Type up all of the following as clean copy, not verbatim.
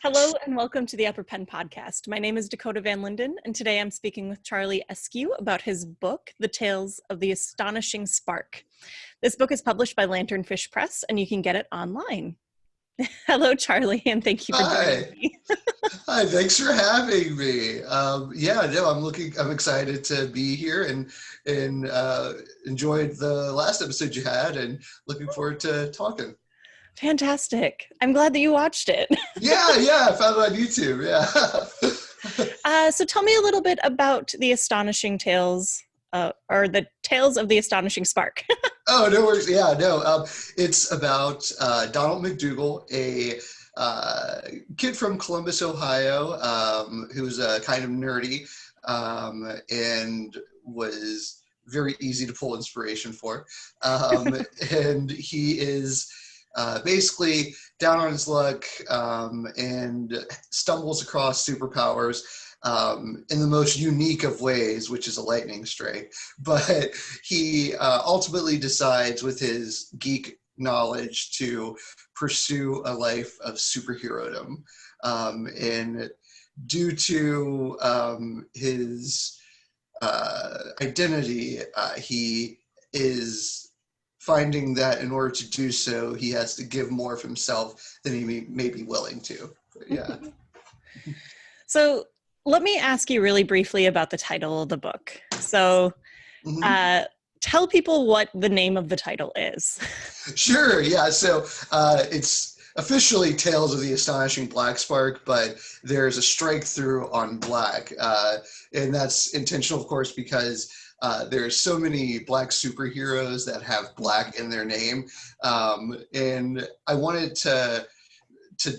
Hello and welcome to the Upper Pen Podcast. My name is Dakota Van Linden, and today I'm speaking with Charlie Eskew about his book, The Tales of the Astonishing Spark. This book is published by Lanternfish Press, and you can get it online. Hello, Charlie, and thank you for joining me. Hi, thanks for having me. I'm excited to be here and enjoyed the last episode you had and looking forward to talking. Fantastic. I'm glad that you watched it. Yeah, I found it on YouTube, yeah. So tell me a little bit about the Astonishing Tales, or the Tales of the Astonishing Spark. Oh, no worries. It's about Donald McDougal, a kid from Columbus, Ohio, who's kind of nerdy and was very easy to pull inspiration for. And he is basically down on his luck and stumbles across superpowers in the most unique of ways, which is a lightning strike. But he ultimately decides with his geek knowledge to pursue a life of superherodom. And due to his identity, he is finding that in order to do so, he has to give more of himself than he may be willing to. Yeah. So let me ask you really briefly about the title of the book. So tell people what the name of the title is. Sure, yeah. So it's officially Tales of the Astonishing Black Spark, but there's a strike through on black. And that's intentional, of course, because there's so many black superheroes that have black in their name. And I wanted to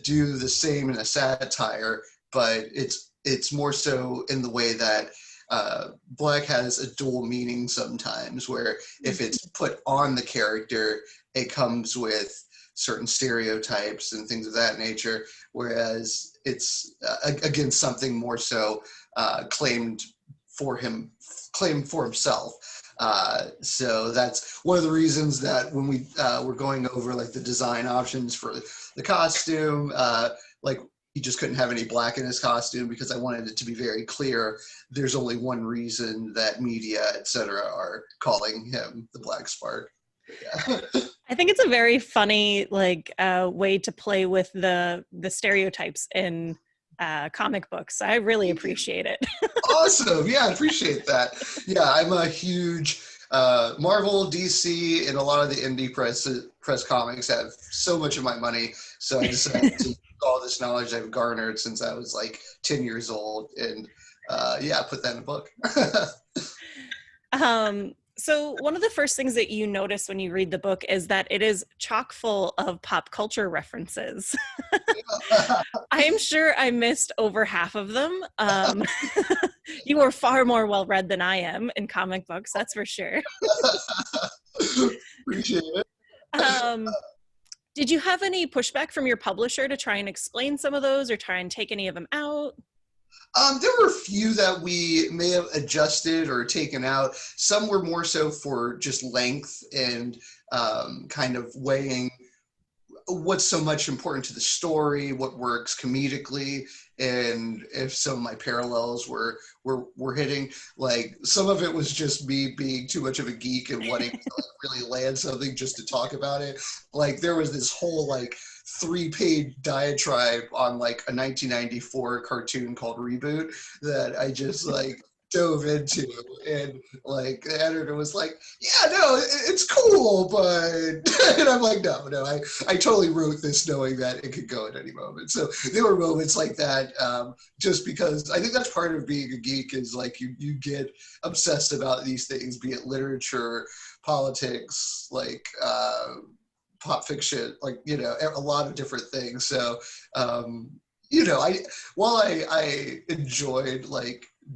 do the same in a satire, but it's more so in the way that black has a dual meaning sometimes, where if it's put on the character, it comes with certain stereotypes and things of that nature, whereas it's again something more so claimed for himself. So that's one of the reasons that when we were going over like the design options for the costume, like he just couldn't have any black in his costume, because I wanted it to be very clear there's only one reason that media, etc., are calling him the Black Spark. Yeah. I think it's a very funny way to play with the stereotypes in comic books. I really appreciate it. Awesome. Yeah, I appreciate that. Yeah, I'm a huge Marvel, DC, and a lot of the indie press comics have so much of my money. So I decided to all this knowledge I've garnered since I was like 10 years old and put that in a book. So one of the first things that you notice when you read the book is that it is chock full of pop culture references. I'm sure I missed over half of them. You are far more well-read than I am in comic books, that's for sure. Appreciate it. Did you have any pushback from your publisher to try and explain some of those or try and take any of them out? There were a few that we may have adjusted or taken out. Some were more so for just length and kind of weighing what's so much important to the story, what works comedically, and if some of my parallels were hitting. Like some of it was just me being too much of a geek and wanting to really land something just to talk about it. Like there was this whole 3-page diatribe on like a 1994 cartoon called Reboot that I just dove into, and like the editor was like, yeah, no, it's cool, but and I'm like, no, I totally wrote this knowing that it could go at any moment. So there were moments like that, just because I think that's part of being a geek, is like you get obsessed about these things, be it literature, politics, pop fiction, a lot of different things. So while I enjoyed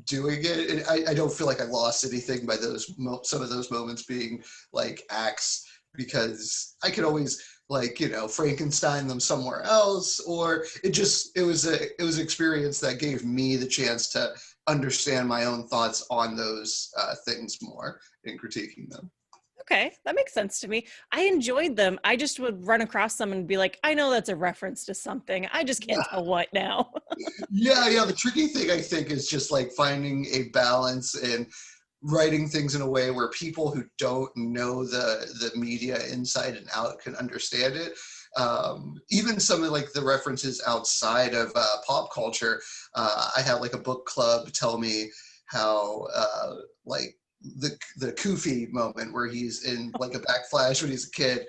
doing it, I don't feel like I lost anything by some of those moments being like acts, because I could always Frankenstein them somewhere else, or it was an experience that gave me the chance to understand my own thoughts on those things more in critiquing them. Okay, that makes sense to me. I enjoyed them. I just would run across them and be like, I know that's a reference to something. I just can't tell what now. Yeah. The tricky thing I think is just like finding a balance and writing things in a way where people who don't know the media inside and out can understand it. Even some of like the references outside of pop culture. I had like a book club tell me how like the Koofy moment where he's in like a backflash when he's a kid.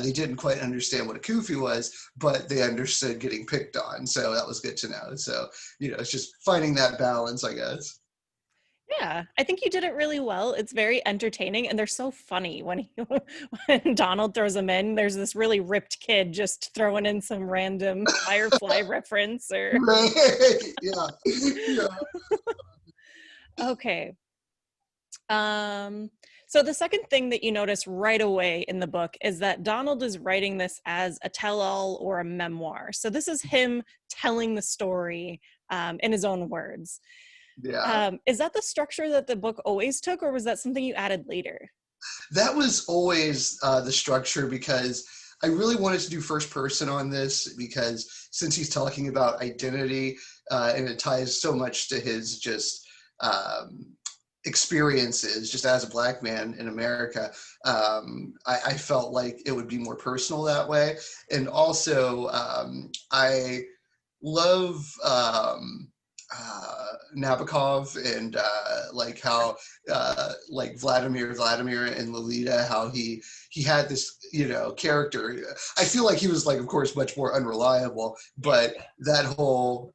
They didn't quite understand what a Koofy was, but they understood getting picked on. So that was good to know. So, it's just finding that balance, I guess. Yeah, I think you did it really well. It's very entertaining, and they're so funny when Donald throws them in. There's this really ripped kid just throwing in some random Firefly reference or Right. Yeah. okay. So the second thing that you notice right away in the book is that Donald is writing this as a tell-all or a memoir. So this is him telling the story in his own words. Yeah. Is that the structure that the book always took, or was that something you added later? That was always the structure because I really wanted to do first person on this because since he's talking about identity and it ties so much to his just experiences just as a Black man in America, I felt like it would be more personal that way. And also, I love Nabokov and like how like Vladimir and Lolita, how he had this character. I feel like he was like, of course, much more unreliable, but that whole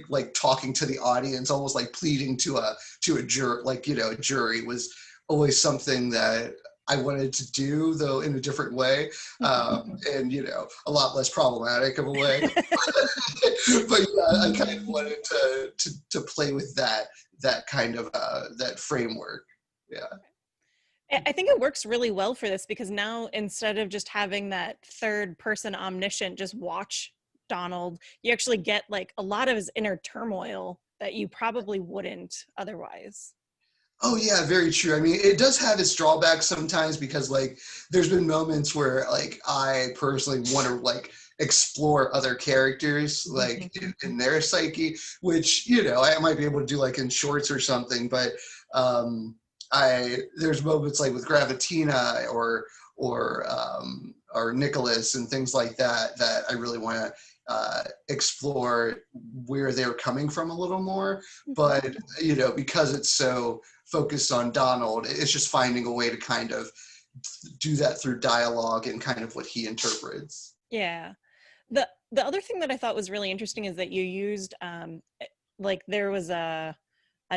like talking to the audience, almost like pleading to a jury, like a jury, was always something that I wanted to do, though in a different way, and a lot less problematic of a way. But yeah, I kind of wanted to play with that kind of that framework. Yeah. I think it works really well for this because now instead of just having that third person omniscient just watch Donald, you actually get like a lot of his inner turmoil that you probably wouldn't otherwise. Oh yeah, very true. I mean, it does have its drawbacks sometimes because like there's been moments where like I personally want to like explore other characters like in their psyche, which I might be able to do like in shorts or something, but I there's moments like with Gravatina or Nicholas and things like that I really want to explore where they're coming from a little more. But because it's so focused on Donald, it's just finding a way to kind of do that through dialogue and kind of what he interprets. Yeah. The other thing that I thought was really interesting is that you used like there was a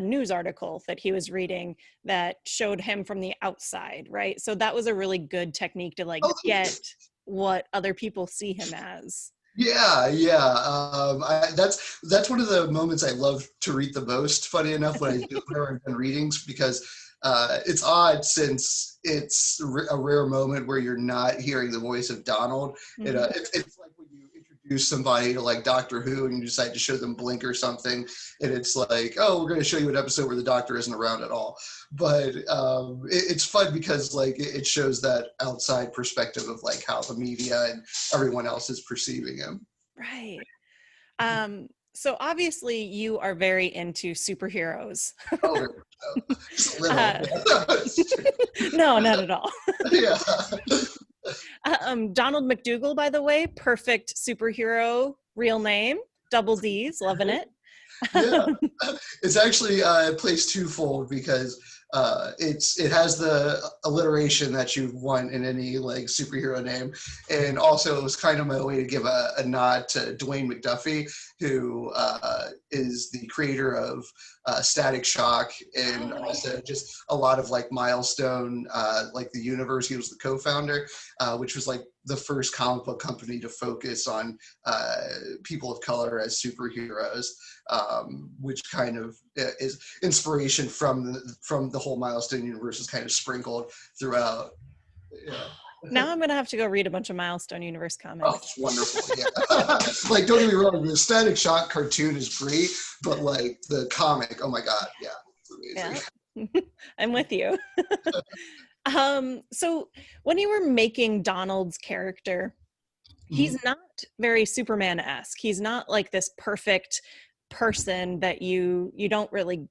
news article that he was reading that showed him from the outside, right? So that was a really good technique to like get what other people see him as. Yeah. That's one of the moments I love to read the most. Funny enough, whenever I've done readings, because it's odd since it's a rare moment where you're not hearing the voice of Donald. It's like when you introduce somebody to like Doctor Who and you decide to show them Blink or something, and it's like, oh, we're going to show you an episode where the Doctor isn't around at all. But it's fun because like it shows that outside perspective of like how the media and everyone else is perceiving him. Right. So obviously you are very into superheroes. Oh, just a little. No, not at all. Yeah. Donald McDougal, by the way, perfect superhero, real name, double D's, loving it. Yeah. It's actually it plays twofold because it has the alliteration that you want in any like superhero name, and also it was kind of my way to give a nod to Dwayne McDuffie, who is the creator of Static Shock and also just a lot of like Milestone, like the universe. He was the co-founder, which was like the first comic book company to focus on people of color as superheroes, which kind of is inspiration from the whole Milestone universe is kind of sprinkled throughout. Yeah. Now I'm gonna have to go read a bunch of Milestone Universe comics. Oh, it's wonderful. Yeah. Like, don't get me wrong, the Static Shock cartoon is great, but like the comic, oh my God, yeah, it's amazing. Yeah. I'm with you. So when you were making Donald's character, Mhm. he's not very Superman-esque. He's not like this perfect person that you don't really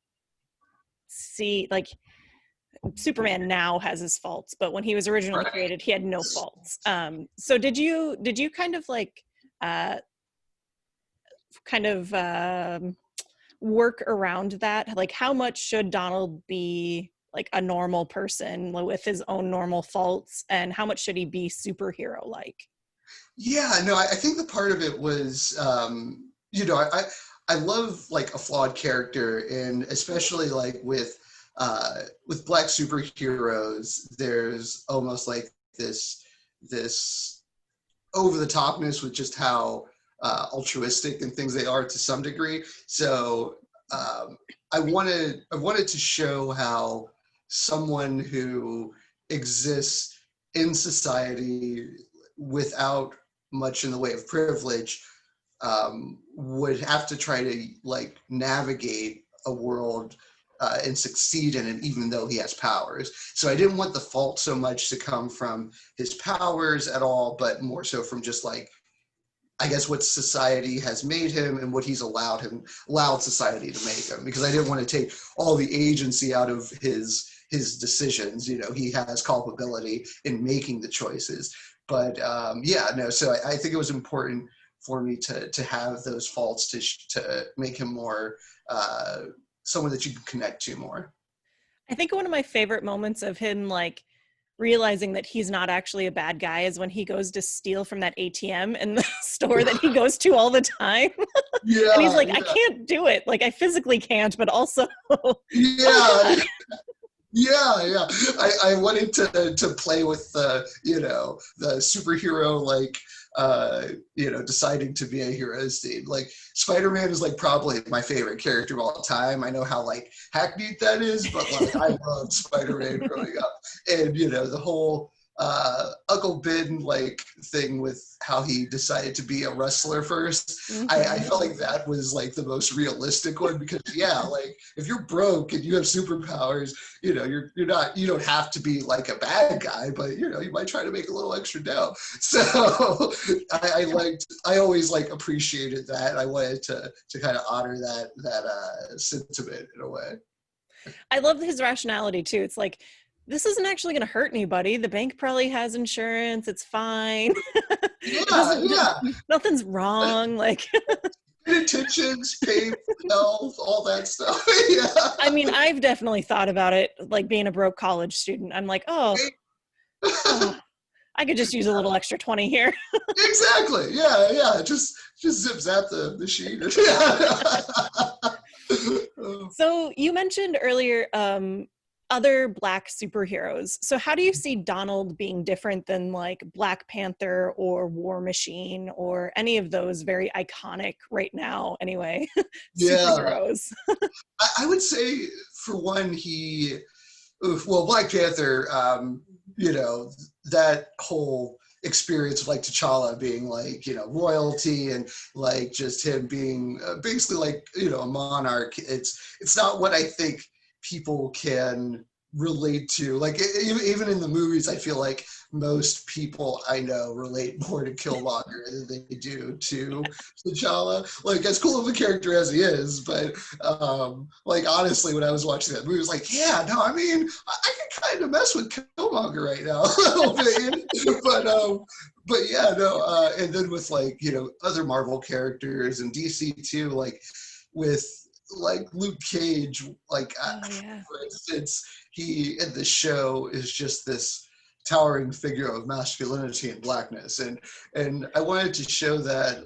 see. Like Superman now has his faults, but when he was originally Right. created, he had no faults. So did you kind of like uh, kind of work around that? Like, how much should Donald be like a normal person with his own normal faults, and how much should he be superhero like? Yeah, no, I think the part of it was, I love like a flawed character, and especially like with Black superheroes, there's almost like this over the topness with just how altruistic and things they are to some degree. So I wanted to show how someone who exists in society without much in the way of privilege would have to try to like navigate a world and succeed in it, even though he has powers. So I didn't want the fault so much to come from his powers at all, but more so from just like, I guess, what society has made him and what he's allowed society to make him. Because I didn't want to take all the agency out of his decisions. You know, he has culpability in making the choices. But yeah, no. So I think it was important for me to have those faults to make him more someone that you can connect to more. I think one of my favorite moments of him like realizing that he's not actually a bad guy is when he goes to steal from that ATM in the store that he goes to all the time. And he's Yeah, like, I yeah, can't do it. Like, I physically can't, but also, oh yeah. God. Yeah, yeah. I wanted to play with the superhero like deciding to be a hero scene. Like Spider-Man is like probably my favorite character of all time. I know how like hackneyed that is, but like I loved Spider-Man growing up. And the whole Uncle Ben like thing with how he decided to be a wrestler first. I Mhm. felt like that was like the most realistic one because yeah, like if you're broke and you have superpowers, you don't have to be like a bad guy, but you might try to make a little extra dough. So I always like appreciated that. I wanted to kind of honor that sentiment in a way. I love his rationality too. It's like, this isn't actually going to hurt anybody. The bank probably has insurance. It's fine. It Yeah, doesn't, yeah. nothing's wrong. Like, Good intentions, pay health, all that stuff. I mean, Yeah. I've definitely thought about it, like being a broke college student. I'm like, oh, I could just use a little extra 20 here. Exactly. Yeah, yeah. Just zip zap the sheet. So you mentioned earlier other Black superheroes. So how do you see Donald being different than like Black Panther or War Machine or any of those very iconic right now, anyway, Yeah. superheroes? I would say for one, well, Black Panther, that whole experience of like T'Challa being like, royalty and like just him being basically like, a monarch. It's not what I think people can relate to. Like even in the movies, I feel like most people I know relate more to Killmonger than they do to T'Challa. Like as cool of a character as he is, but like honestly, when I was watching that movie, I was like, yeah, no, I mean, I can kind of mess with Killmonger right now a little bit, but yeah, no, and then with like other Marvel characters and DC too, like with like Luke Cage, like Oh yeah. for instance, he in the show is just this towering figure of masculinity and blackness, and I wanted to show that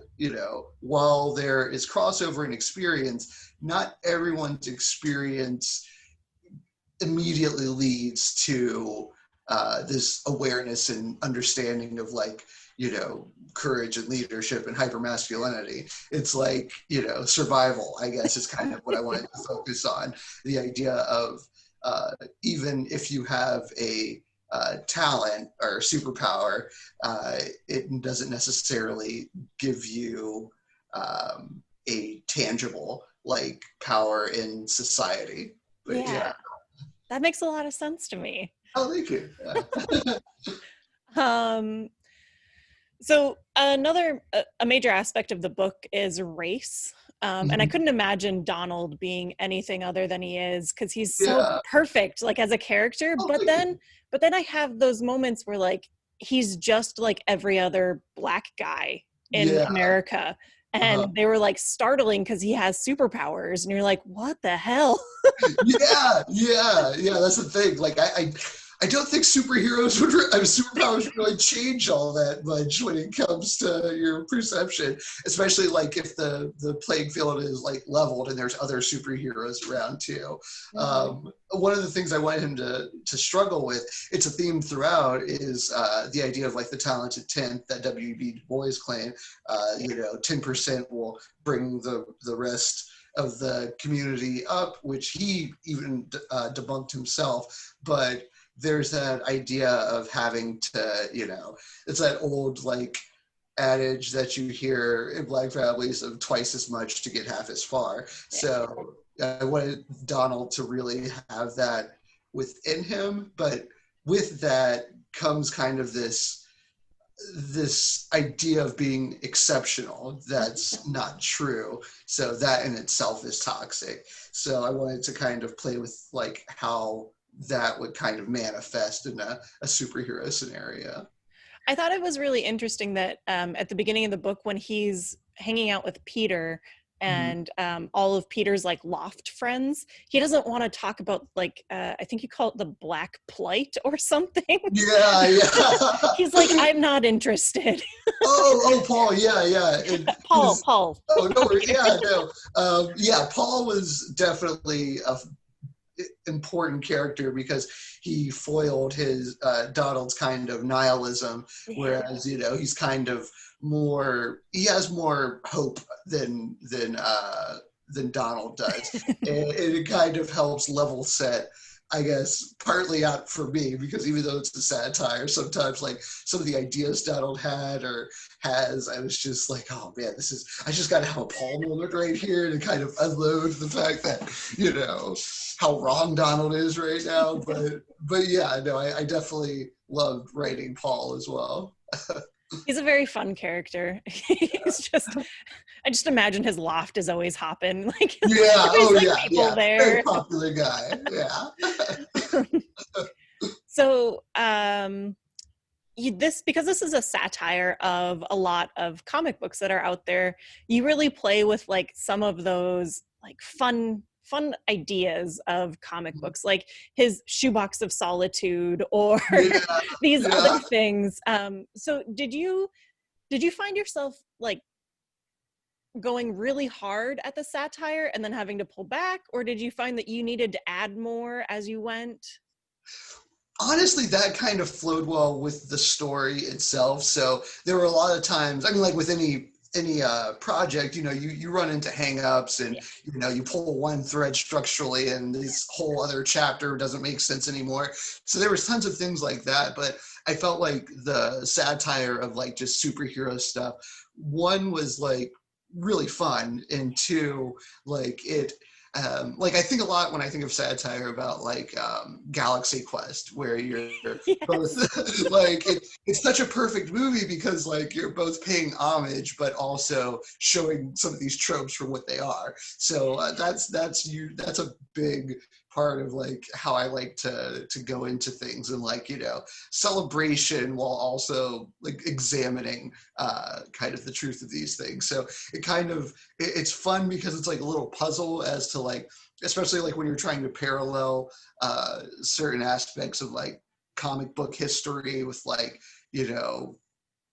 while there is crossover in experience, not everyone's experience immediately leads to this awareness and understanding of like courage and leadership and hypermasculinity. It's like survival, I guess, is kind of what I wanted to focus on. The idea of even if you have a talent or superpower, it doesn't necessarily give you a tangible like power in society. But yeah. Yeah, that makes a lot of sense to me. Oh, thank you. Yeah. Um, so another a major aspect of the book is race. And I Mhm. couldn't imagine Donald being anything other than he is because he's so Yeah. perfect, like as a character. Oh, thank you. But then I have those moments where like he's just like every other black guy in Yeah. America, Uh-huh. and they were like startling because he has superpowers, and you're like, what the hell? Yeah, yeah, yeah. That's the thing. Like, I don't think superheroes would, superpowers would really change all that much when it comes to your perception. Especially like if the playing field is like leveled and there's other superheroes around too. Mhm. One of the things I wanted him to struggle with, it's a theme throughout, is the idea of like the talented tenth that W.B. Du Bois claimed. Yeah. 10% will bring the rest of the community up, which he even debunked himself. But there's that idea of having to, it's that old like adage that you hear in black families of twice as much to get half as far. Yeah. So I wanted Donald to really have that within him, but with that comes kind of this idea of being exceptional that's not true, so that in itself is toxic. So I wanted to kind of play with like how that would kind of manifest in a superhero scenario. I thought it was really interesting that at the beginning of the book, when he's hanging out with Peter Mhm. and all of Peter's like loft friends, he doesn't want to talk about like I think you call it the black plight or something. Yeah, He's like, yeah. I'm not interested. Oh, Paul, yeah, yeah. Paul, Paul, Oh, no, not Peter. yeah, no. Yeah, Paul was definitely a important character because he foiled his Donald's kind of nihilism, Yeah. whereas he's kind of more, he has more hope than Donald does, and it kind of helps level set. I guess partly out for me because even though it's a satire, sometimes like some of the ideas Donald had or has, I was just like, oh man, I just got to have a Paul moment right here to kind of unload the fact that, how wrong Donald is right now. But yeah, no, I definitely loved writing Paul as well. He's a very fun character. He's just, I just imagine his loft is always hopping. Like Yeah, there's oh like yeah, people yeah. Very there. popular guy. Yeah. So this, because this is a satire of a lot of comic books that are out there, you really play with like some of those like fun ideas of comic books, like his shoebox of solitude or Yeah, these yeah. other things. So did you find yourself like going really hard at the satire and then having to pull back, or did you find that you needed to add more as you went? Honestly, that kind of flowed well with the story itself. So there were a lot of times, I mean, like with any project, you run into hangups and Yeah. you pull one thread structurally and this whole other chapter doesn't make sense anymore. So there was tons of things like that, but I felt like the satire of like just superhero stuff, one was like really fun, and two, like it like I think a lot when I think of satire about like Galaxy Quest, where you're both Yes. like it's such a perfect movie because like you're both paying homage but also showing some of these tropes for what they are. So that's a big part of like how I like to go into things, and like celebration while also like examining kind of the truth of these things. So it's fun because it's like a little puzzle as to like, especially like when you're trying to parallel certain aspects of like comic book history with like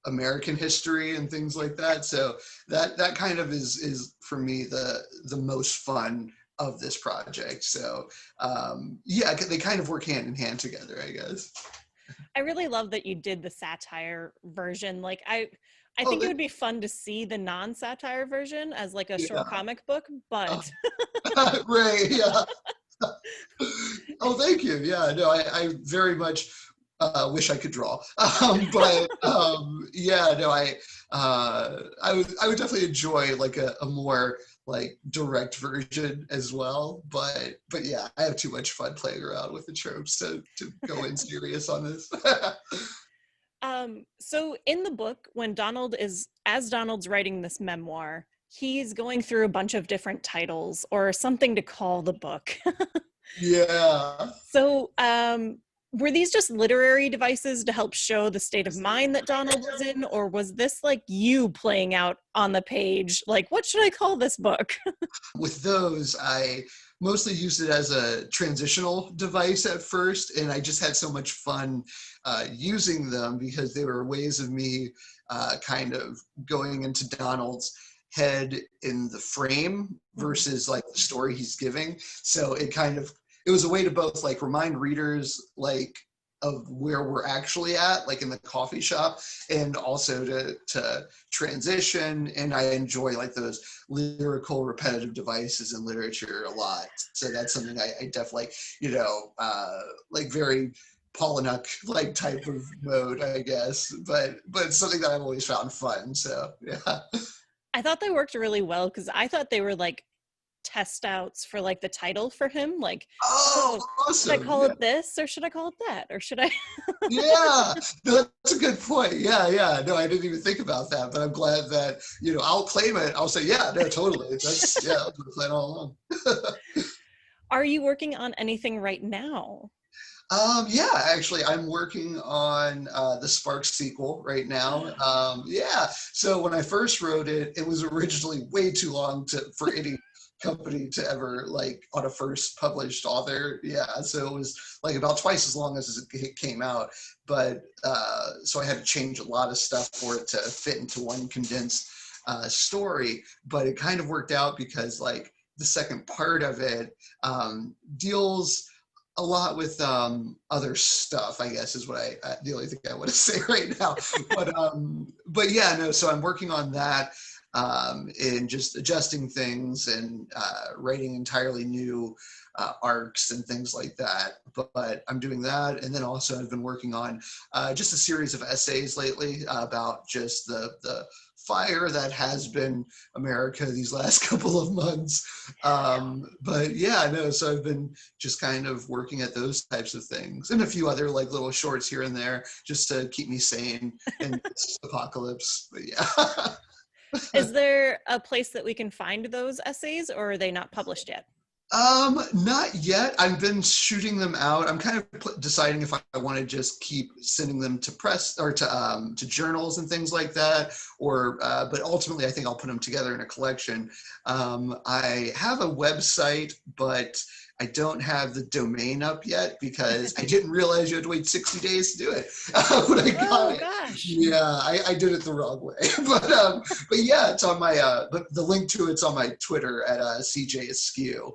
American history and things like that. So that kind of is for me the most fun of this project. So yeah, they kind of work hand in hand together, I guess. I really love that you did the satire version. Like I Oh, think it would be fun to see the non-satire version as like a short yeah. comic book, Oh, but Ray, yeah. Oh, thank you. Yeah, no, I very much Wish I could draw. But yeah, no, I would definitely enjoy like a more like direct version as well. But yeah, I have too much fun playing around with the tropes to go in serious on this. So in the book, when as Donald's writing this memoir, he's going through a bunch of different titles or something to call the book. Yeah. So, were these just literary devices to help show the state of mind that Donald was in, or was this like you playing out on the page? Like, what should I call this book? With those, I mostly used it as a transitional device at first, and I just had so much fun using them because they were ways of me kind of going into Donald's head in the frame versus like the story he's giving. So it was a way to both like remind readers like of where we're actually at, like in the coffee shop, and also to transition. And I enjoy like those lyrical repetitive devices in literature a lot. So that's something I definitely, like very Pollyanna like type of mode, I guess. But it's something that I've always found fun. So yeah. I thought they worked really well because I thought they were like test outs for like the title for him. Like, Oh, should I awesome. call Yeah. it this or should I call it that? Or should I? Yeah, no, that's a good point. Yeah, yeah. No, I didn't even think about that, but I'm glad that, I'll claim it. I'll say, yeah, no, totally. That was the plan all along. Are you working on anything right now? Yeah, actually, I'm working on the Sparks sequel right now. Yeah, so when I first wrote it, it was originally way too long for any company to ever like on a first published author. Yeah, so it was like about twice as long as it came out. But so I had to change a lot of stuff for it to fit into one condensed story. But it kind of worked out because like the second part of it deals a lot with other stuff, I guess, is what the only thing I want to say right now. But yeah, no. So I'm working on that and just adjusting things and writing entirely new arcs and things like that. But I'm doing that, and then also I've been working on just a series of essays lately about just the fire that has been America these last couple of months. But yeah, no, so I've been just kind of working at those types of things and a few other like little shorts here and there just to keep me sane in this apocalypse. But yeah. Is there a place that we can find those essays or are they not published yet? Not yet. I've been shooting them out. I'm kind of deciding if I want to just keep sending them to press or to journals and things like that, or but ultimately I think I'll put them together in a collection. I have a website, but I don't have the domain up yet because I didn't realize you had to wait 60 days to do it. When I got it. Gosh. Yeah, I did it the wrong way. But yeah, it's on my the link to it's on my Twitter at CJ Eskew.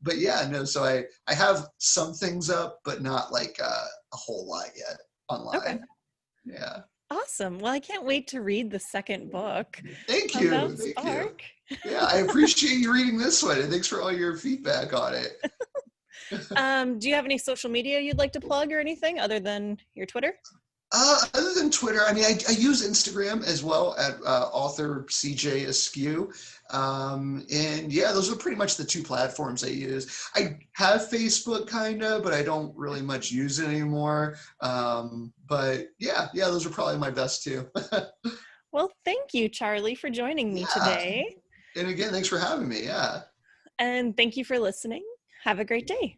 But yeah, no, so I have some things up, but not like a whole lot yet online. Okay. Yeah. Awesome. Well, I can't wait to read the second book. Thank you. About Thank Spark. you. Yeah, I appreciate you reading this one, and thanks for all your feedback on it. Do you have any social media you'd like to plug or anything other than your Twitter? Other than Twitter, I mean, I use Instagram as well at author CJ Eskew. And yeah, those are pretty much the two platforms I use. I have Facebook kind of, but I don't really much use it anymore. But yeah, those are probably my best two. Well, thank you, Charlie, for joining me Yeah. today. And again, thanks for having me. Yeah. And thank you for listening. Have a great day.